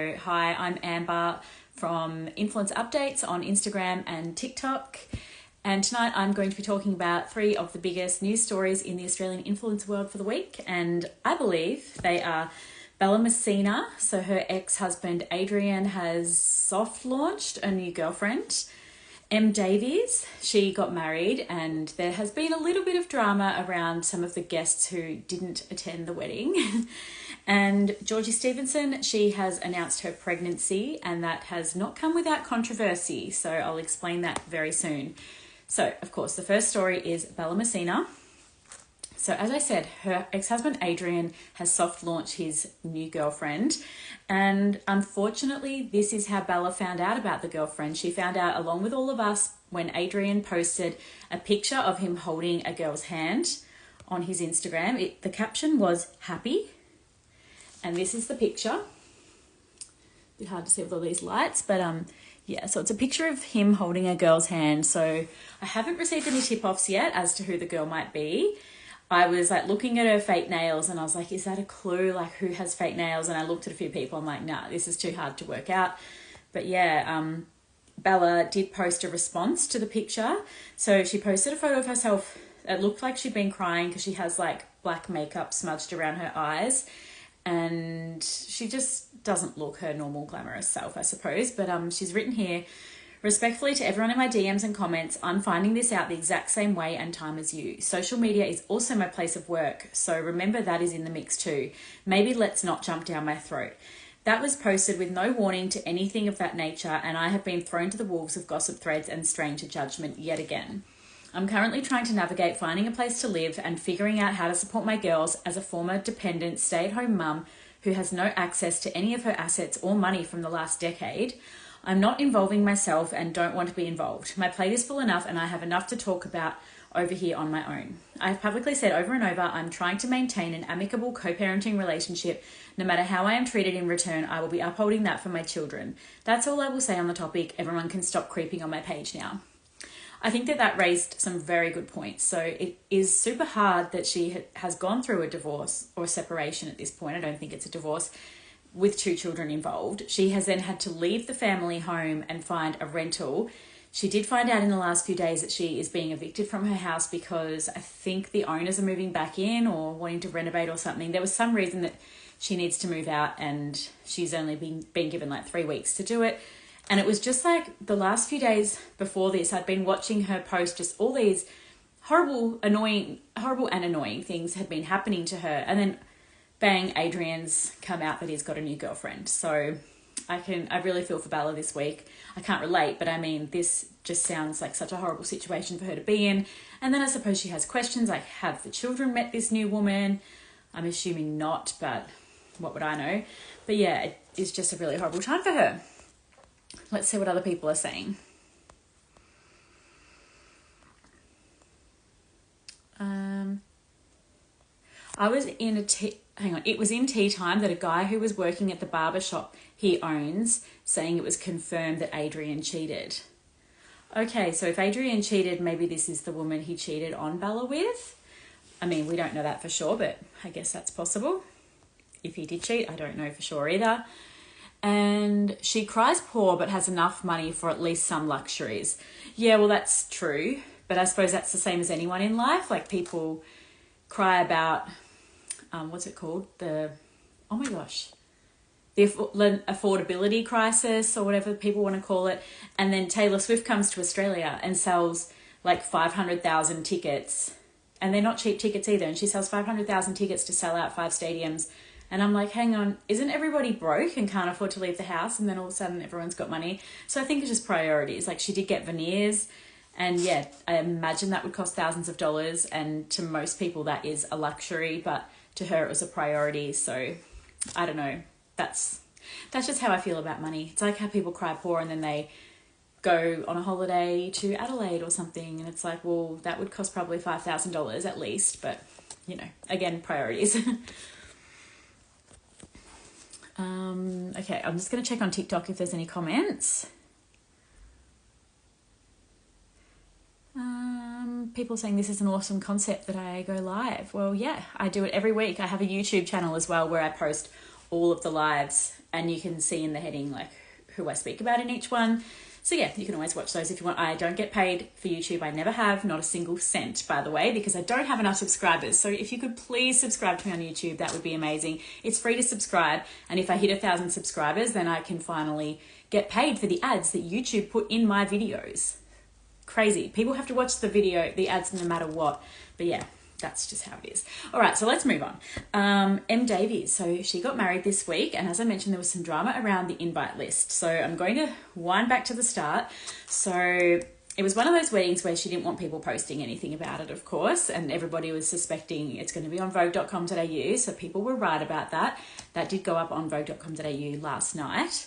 Hi, I'm Amber from Influence Updates on Instagram and TikTok. And tonight I'm going to be talking about 3 of the biggest news stories in the Australian influence world for the week. And I believe they are Bella Messina. So her ex-husband Adrian has soft launched a new girlfriend. Davies, she got married and there has been a little bit of drama around some of the guests who didn't attend the wedding. And Georgie Stevenson, she has announced her pregnancy and that has not come without controversy. So I'll explain that very soon. So, of course, the first story is Bella Messina. So as I said, her ex-husband Adrian has soft launched his new girlfriend. And unfortunately, this is how Bella found out about the girlfriend. She found out along with all of us when Adrian posted a picture of him holding a girl's hand on his Instagram. The caption was happy. And this is the picture. A bit hard to see with all these lights, but yeah, so it's a picture of him holding a girl's hand. So I haven't received any tip-offs yet as to who the girl might be. I was like looking at her fake nails and I was like, is that a clue? Like, who has fake nails? And I looked at a few people. I'm like, nah, this is too hard to work out. But yeah, Bella did post a response to the picture. So she posted a photo of herself. It looked like she'd been crying because she has like black makeup smudged around her eyes. And she just doesn't look her normal glamorous self, I suppose. But she's written here, respectfully to everyone in my DMs and comments, I'm finding this out the exact same way and time as you. Social media is also my place of work, so remember that is in the mix too. Maybe let's not jump down my throat. That was posted with no warning to anything of that nature, and I have been thrown to the wolves of gossip threads and stranger judgment yet again. I'm currently trying to navigate finding a place to live and figuring out how to support my girls as a former dependent stay-at-home mum who has no access to any of her assets or money from the last decade. I'm not involving myself and don't want to be involved. My plate is full enough and I have enough to talk about over here on my own. I've publicly said over and over, I'm trying to maintain an amicable co-parenting relationship. No matter how I am treated in return, I will be upholding that for my children. That's all I will say on the topic. Everyone can stop creeping on my page now. I think that raised some very good points. So it is super hard that she has gone through a divorce or a separation at this point. I don't think it's a divorce with 2 children involved. She has then had to leave the family home and find a rental. She did find out in the last few days that she is being evicted from her house because I think the owners are moving back in or wanting to renovate or something. There was some reason that she needs to move out and she's only been given like 3 weeks to do it. And it was just like the last few days before this, I'd been watching her post just all these horrible and annoying things had been happening to her. And then bang, Adrian's come out that he's got a new girlfriend. So I really feel for Bella this week. I can't relate, but I mean, this just sounds like such a horrible situation for her to be in. And then I suppose she has questions like, have the children met this new woman? I'm assuming not, but what would I know? But yeah, it is just a really horrible time for her. Let's see what other people are saying. It was in tea time that a guy who was working at the barber shop he owns saying it was confirmed that Adrian cheated. Okay, so if Adrian cheated, maybe this is the woman he cheated on Bella with. I mean, we don't know that for sure, but I guess that's possible. If he did cheat, I don't know for sure either. And she cries poor but has enough money for at least some luxuries. Yeah, well, that's true. But I suppose that's the same as anyone in life. Like, people cry about, what's it called? The affordability crisis or whatever people want to call it. And then Taylor Swift comes to Australia and sells like 500,000 tickets. And they're not cheap tickets either. And she sells 500,000 tickets to sell out 5 stadiums. And I'm like, hang on, isn't everybody broke and can't afford to leave the house? And then all of a sudden everyone's got money. So I think it's just priorities. Like, she did get veneers. And yeah, I imagine that would cost thousands of dollars. And to most people that is a luxury. But to her it was a priority. So I don't know. That's just how I feel about money. It's like how people cry poor and then they go on a holiday to Adelaide or something. And it's like, well, that would cost probably $5,000 at least. But, you know, again, priorities. Okay, I'm just going to check on TikTok if there's any comments. People saying this is an awesome concept that I go live. Well, yeah, I do it every week. I have a YouTube channel as well where I post all of the lives, and you can see in the heading like who I speak about in each one. So yeah, you can always watch those if you want. I don't get paid for YouTube. I never have, not a single cent, by the way, because I don't have enough subscribers. So if you could please subscribe to me on YouTube, that would be amazing. It's free to subscribe. And if I hit 1,000 subscribers, then I can finally get paid for the ads that YouTube put in my videos. Crazy. People have to watch the ads no matter what. But yeah, that's just how it is. All right, so let's move on. Davies. So she got married this week, and as I mentioned, there was some drama around the invite list. So I'm going to wind back to the start. So it was one of those weddings where she didn't want people posting anything about it, of course, and everybody was suspecting it's going to be on vogue.com.au. So people were right about that. That did go up on vogue.com.au last night.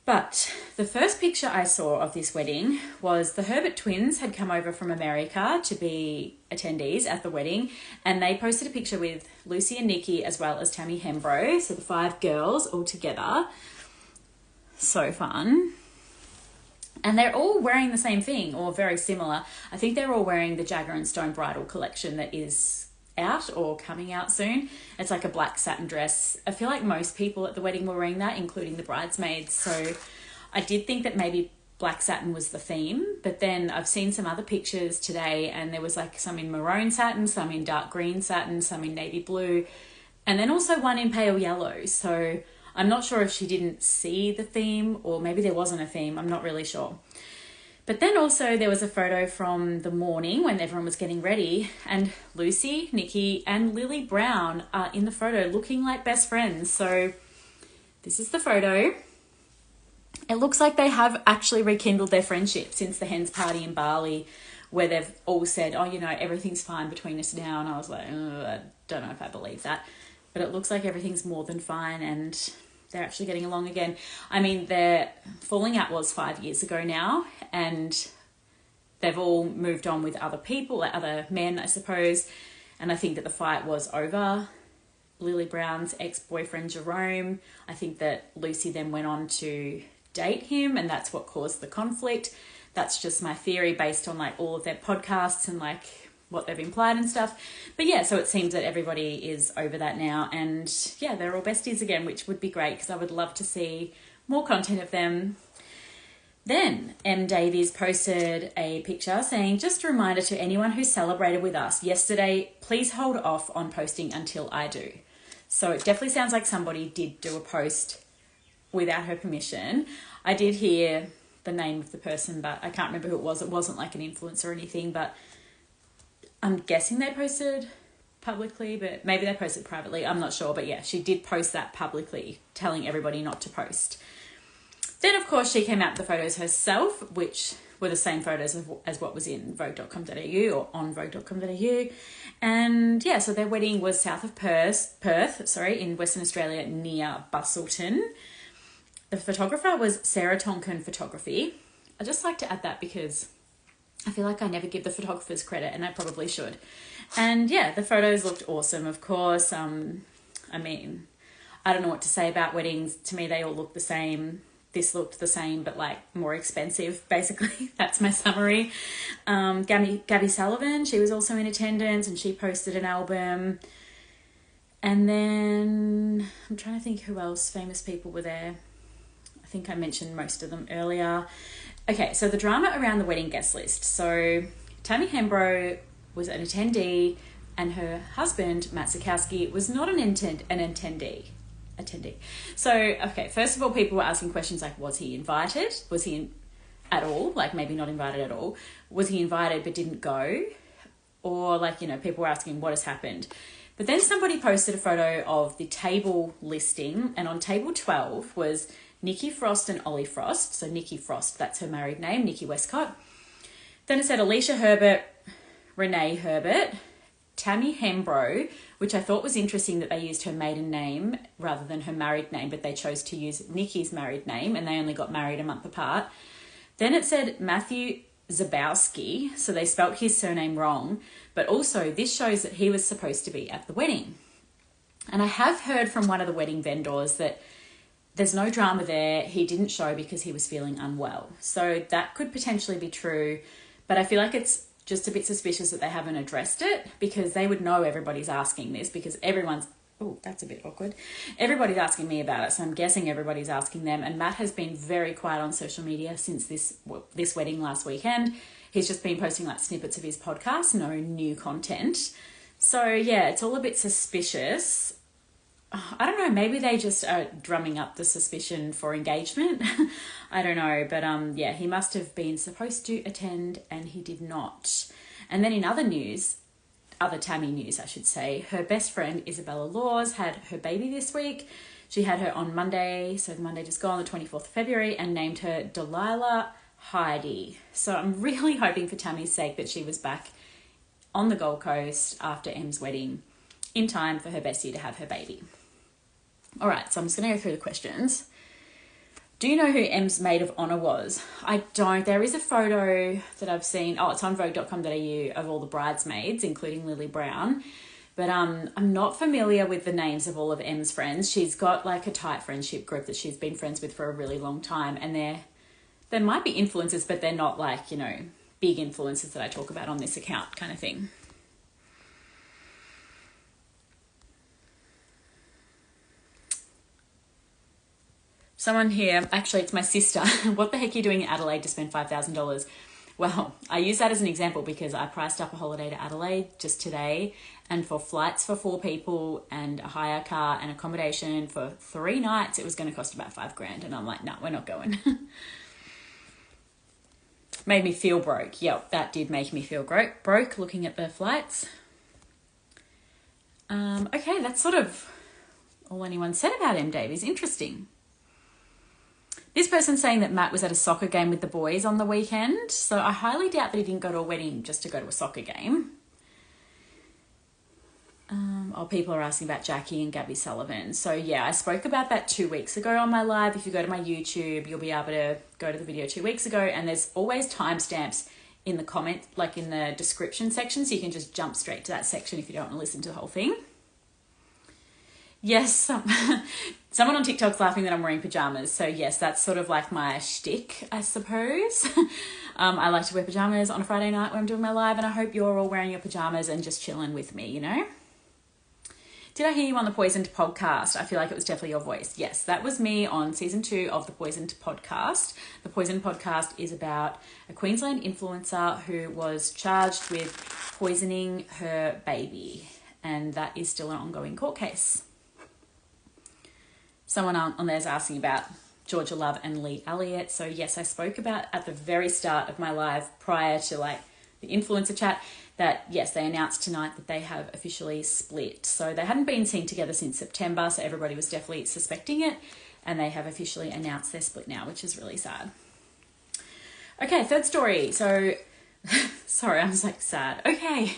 But the first picture I saw of this wedding was the Herbert twins had come over from America to be attendees at the wedding, and they posted a picture with Lucy and Nikki as well as Tammy Hembrow, so the 5 girls all together. So fun. And they're all wearing the same thing, or very similar. I think they're all wearing the Jagger and Stone bridal collection that is out or coming out soon. It's like a black satin dress. I feel like most people at the wedding were wearing that, including the bridesmaids. So I did think that maybe black satin was the theme, but then I've seen some other pictures today, and there was like some in maroon satin, some in dark green satin, some in navy blue, and then also one in pale yellow. So I'm not sure if she didn't see the theme, or maybe there wasn't a theme. I'm not really sure. But then also there was a photo from the morning when everyone was getting ready, and Lucy, Nikki and Lily Brown are in the photo looking like best friends. So this is the photo. It looks like they have actually rekindled their friendship since the hens party in Bali, where they've all said, oh, you know, everything's fine between us now. And I was like, I don't know if I believe that. But it looks like everything's more than fine, and they're actually getting along again. I mean, their falling out was 5 years ago now, and they've all moved on with other people, like other men, I suppose. And I think that the fight was over Lily Brown's ex-boyfriend, Jerome. I think that Lucy then went on to date him, and that's what caused the conflict. That's just my theory based on like all of their podcasts and like what they've implied and stuff. But yeah, so it seems that everybody is over that now, and yeah, they're all besties again, which would be great because I would love to see more content of them. Then Davies posted a picture saying, just a reminder to anyone who celebrated with us yesterday, please hold off on posting until I do. So it definitely sounds like somebody did do a post without her permission. I did hear the name of the person, but I can't remember who it was. It wasn't like an influencer or anything, but I'm guessing they posted publicly, but maybe they posted privately. I'm not sure, but yeah, she did post that publicly, telling everybody not to post. Then, of course, she came out with the photos herself, which were the same photos as what was in vogue.com.au or on vogue.com.au. And yeah, so their wedding was south of Perth, in Western Australia near Busselton. The photographer was Sarah Tonkin Photography. I just like to add that because I feel like I never give the photographers credit, and I probably should. And yeah, the photos looked awesome, of course. I mean, I don't know what to say about weddings. To me, they all look the same. This looked the same, but like more expensive, basically. That's my summary. Gabby Sullivan, she was also in attendance, and she posted an album. And then I'm trying to think who else famous people were there. I think I mentioned most of them earlier. Okay, so the drama around the wedding guest list. So Tammy Hembrow was an attendee, and her husband, Matt Sikowski, was not an attendee. So, okay, first of all, people were asking questions like, was he invited? Was he at all? Like, maybe not invited at all. Was he invited but didn't go? Or like, you know, people were asking what has happened. But then somebody posted a photo of the table listing, and on table 12 was Nikki Frost and Ollie Frost. So Nikki Frost, that's her married name, Nikki Westcott. Then it said Alicia Herbert, Renee Herbert, Tammy Hembrow, which I thought was interesting that they used her maiden name rather than her married name, but they chose to use Nikki's married name, and they only got married a month apart. Then it said Matthew Zabowski, so they spelt his surname wrong, but also this shows that he was supposed to be at the wedding. And I have heard from one of the wedding vendors that there's no drama there. He didn't show because he was feeling unwell. So that could potentially be true, but I feel like it's just a bit suspicious that they haven't addressed it, because they would know everybody's asking this, because everyone's Oh, that's a bit awkward. Everybody's asking me about it, so I'm guessing everybody's asking them. And Matt has been very quiet on social media since this wedding last weekend. He's just been posting like snippets of his podcast, no new content. So yeah, it's all a bit suspicious. I don't know, maybe they just are drumming up the suspicion for engagement. I don't know, but yeah, he must have been supposed to attend and he did not. And then in other news, other Tammy news, I should say, her best friend Isabella Laws had her baby this week. She had her on Monday, so the Monday just gone, the 24th of February, and named her Delilah Heidi. So I'm really hoping for Tammy's sake that she was back on the Gold Coast after Em's wedding in time for her bestie to have her baby. All right, so I'm just going to go through the questions. Do you know who Em's maid of honour was? I don't. There is a photo that I've seen. Oh, it's on vogue.com.au of all the bridesmaids, including Lily Brown. But I'm not familiar with the names of all of Em's friends. She's got like a tight friendship group that she's been friends with for a really long time. And there might be influencers, but they're not like, you know, big influencers that I talk about on this account kind of thing. Someone here, actually it's my sister, what the heck are you doing in Adelaide to spend $5,000? Well, I use that as an example because I priced up a holiday to Adelaide just today, and for flights for 4 people and a hire car and accommodation for 3 nights, it was going to cost about $5,000, and I'm like, no, we're not going. Made me feel broke. Yep, that did make me feel broke looking at the flights. Okay, that's sort of all anyone said about M. Davies. Interesting. This person's saying that Matt was at a soccer game with the boys on the weekend, so I highly doubt that he didn't go to a wedding just to go to a soccer game. People are asking about Jackie and Gabby Sullivan. So yeah, I spoke about that 2 weeks ago on my live. If you go to my YouTube, you'll be able to go to the video 2 weeks ago, and there's always timestamps in the comment, like in the description section, so you can just jump straight to that section if you don't want to listen to the whole thing. Yes, someone on TikTok's laughing that I'm wearing pajamas. So yes, that's sort of like my shtick, I suppose. I like to wear pajamas on a Friday night when I'm doing my live, and I hope you're all wearing your pajamas and just chilling with me, you know? Did I hear you on the Poisoned podcast? I feel like it was definitely your voice. Yes, that was me on season 2 of the Poisoned podcast. The Poisoned podcast is about a Queensland influencer who was charged with poisoning her baby, and that is still an ongoing court case. Someone on there's asking about Georgia Love and Lee Elliott. So yes, I spoke about at the very start of my live prior to like the influencer chat that yes, they announced tonight that they have officially split. So they hadn't been seen together since September, so everybody was definitely suspecting it, and they have officially announced their split now, which is really sad. Okay, third story. So sorry, I was like sad. Okay.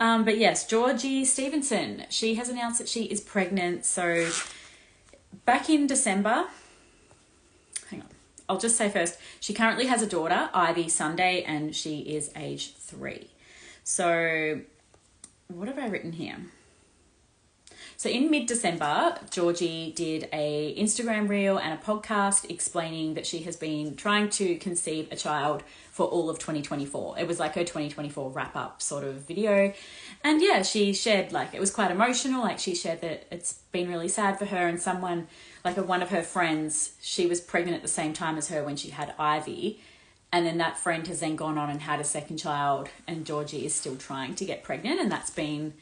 But yes, Georgie Stevenson, she has announced that she is pregnant. So back in December, hang on, I'll just say first, she currently has a daughter, Ivy Sunday, and she is age 3. So what have I written here? So in mid-December, Georgie did a Instagram reel and a podcast explaining that she has been trying to conceive a child for all of 2024. It was like her 2024 wrap-up sort of video. And yeah, she shared, like, it was quite emotional. Like, she shared that it's been really sad for her, and someone, like one of her friends, she was pregnant at the same time as her when she had Ivy. And then that friend has then gone on and had a second child, and Georgie is still trying to get pregnant. And that's been,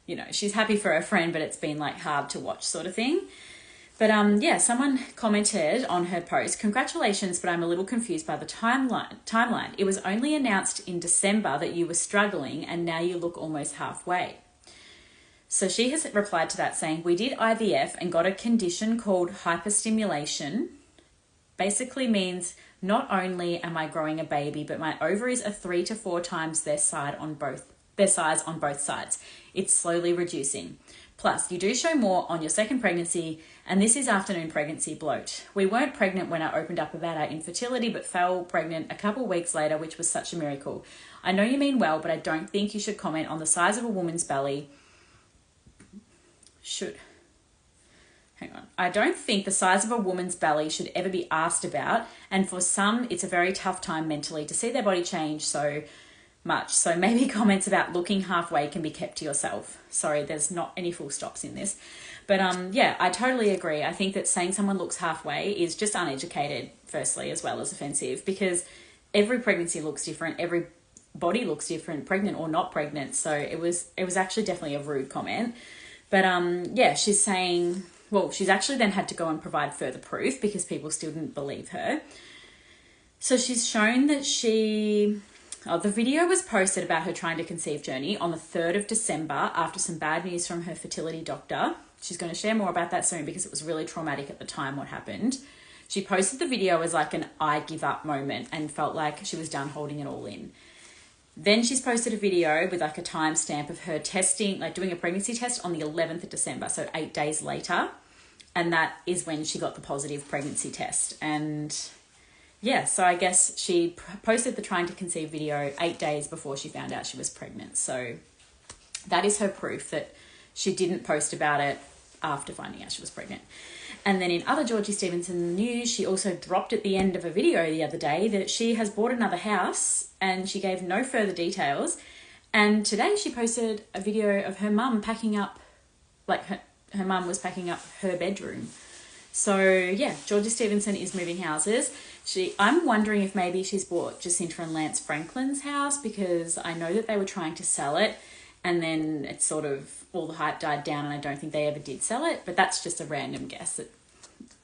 you know, she's happy for her friend, but it's been like hard to watch sort of thing. But yeah, someone commented on her post, "Congratulations, but I'm a little confused by the timeline. It was only announced in December that you were struggling, and now you look almost halfway." So she has replied to that saying, "We did IVF and got a condition called hyperstimulation. Basically means not only am I growing a baby, but my ovaries are 3 to 4 times their size on both sides. It's slowly reducing. Plus, you do show more on your second pregnancy, and this is afternoon pregnancy bloat. We weren't pregnant when I opened up about our infertility, but fell pregnant a couple weeks later, which was such a miracle. I know you mean well, but I don't think you should comment on the size of a woman's belly. I don't think the size of a woman's belly should ever be asked about, and for some, it's a very tough time mentally to see their body change, so much. So maybe comments about looking halfway can be kept to yourself. Sorry, there's not any full stops in this. But yeah, I totally agree. I think that saying someone looks halfway is just uneducated, firstly, as well as offensive, because every pregnancy looks different. Every body looks different, pregnant or not pregnant. So it was actually definitely a rude comment. But yeah, she's saying, well, she's actually then had to go and provide further proof because people still didn't believe her. So she's shown that the video was posted about her trying to conceive journey on the 3rd of December after some bad news from her fertility doctor. She's going to share more about that soon because it was really traumatic at the time what happened. She posted the video as like an I give up moment and felt like she was done holding it all in. Then she's posted a video with like a timestamp of her testing, like doing a pregnancy test on the 11th of December, so 8 days later. And that is when she got the positive pregnancy test. And yeah, so I guess she posted the trying to conceive video 8 days before she found out she was pregnant. So that is her proof that she didn't post about it after finding out she was pregnant. And then in other Georgie Stevenson news, she also dropped at the end of a video the other day that she has bought another house and she gave no further details. And today she posted a video of her mum packing up, like her mum was packing up her bedroom. So yeah, Georgie Stevenson is moving houses. I'm wondering if maybe she's bought Jacinta and Lance Franklin's house, because I know that they were trying to sell it and then it's sort of all the hype died down and I don't think they ever did sell it, but that's just a random guess.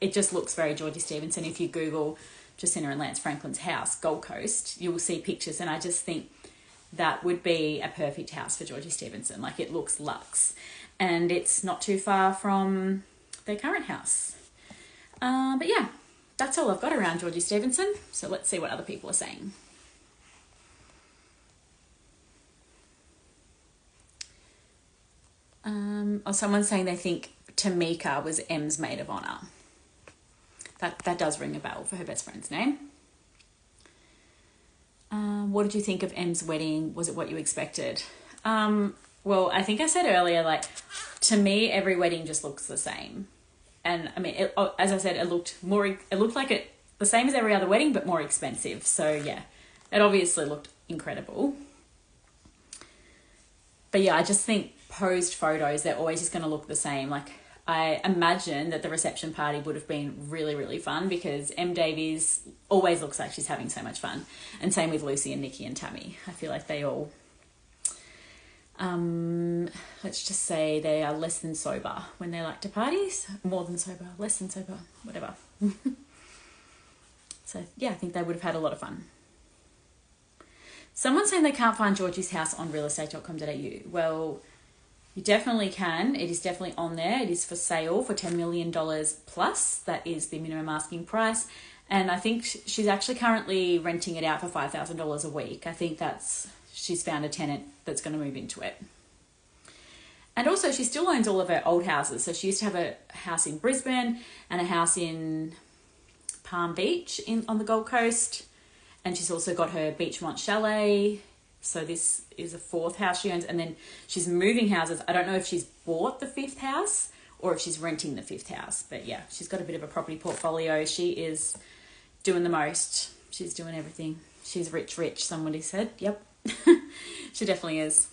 It just looks very Georgie Stevenson. If you Google Jacinta and Lance Franklin's house, Gold Coast, you will see pictures, and I just think that would be a perfect house for Georgie Stevenson. Like, it looks luxe and it's not too far from their current house. But yeah, that's all I've got around Georgie Stevenson. So let's see what other people are saying. Someone's saying they think Tamika was M's maid of honour. That does ring a bell for her best friend's name. What did you think of M's wedding? Was it what you expected? Well, I think I said earlier, like, to me, every wedding just looks the same. And I mean, as I said, it looked like the same as every other wedding, but more expensive. So yeah, it obviously looked incredible. But yeah, I just think posed photos, they're always just going to look the same. Like, I imagine that the reception party would have been really, really fun because M. Davies always looks like she's having so much fun. And same with Lucy and Nikki and Tammy. I feel like they all, let's just say they are less than sober when they like to party. More than sober, less than sober, whatever. So yeah, I think they would have had a lot of fun. Someone's saying they can't find Georgie's house on realestate.com.au. Well, you definitely can. It is definitely on there. It is for sale for $10 million plus. That is the minimum asking price. And I think she's actually currently renting it out for $5,000 a week. I think she's found a tenant that's going to move into it. And also she still owns all of her old houses. So she used to have a house in Brisbane and a house in Palm Beach on the Gold Coast. And she's also got her Beachmont Chalet. So this is a 4th house she owns. And then she's moving houses. I don't know if she's bought the 5th house or if she's renting the 5th house. But yeah, she's got a bit of a property portfolio. She is doing the most. She's doing everything. She's rich, somebody said. Yep. She definitely is.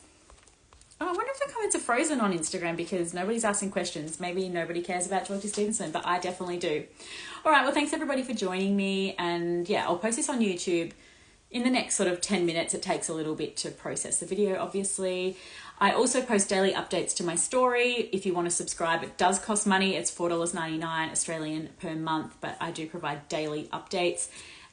Oh, I wonder if the comments are frozen on Instagram because nobody's asking questions. Maybe nobody cares about Georgie Stevenson, but I definitely do. All right, well, thanks everybody for joining me. And yeah, I'll post this on YouTube in the next sort of 10 minutes. It takes a little bit to process the video, obviously. I also post daily updates to my story. If you want to subscribe, it does cost money. It's $4.99 Australian per month, but I do provide daily updates.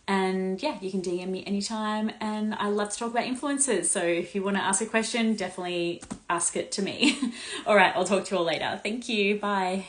And yeah, you can DM me anytime. And I love to talk about influencers. So if you want to ask a question, definitely ask it to me. All right, I'll talk to you all later. Thank you. Bye.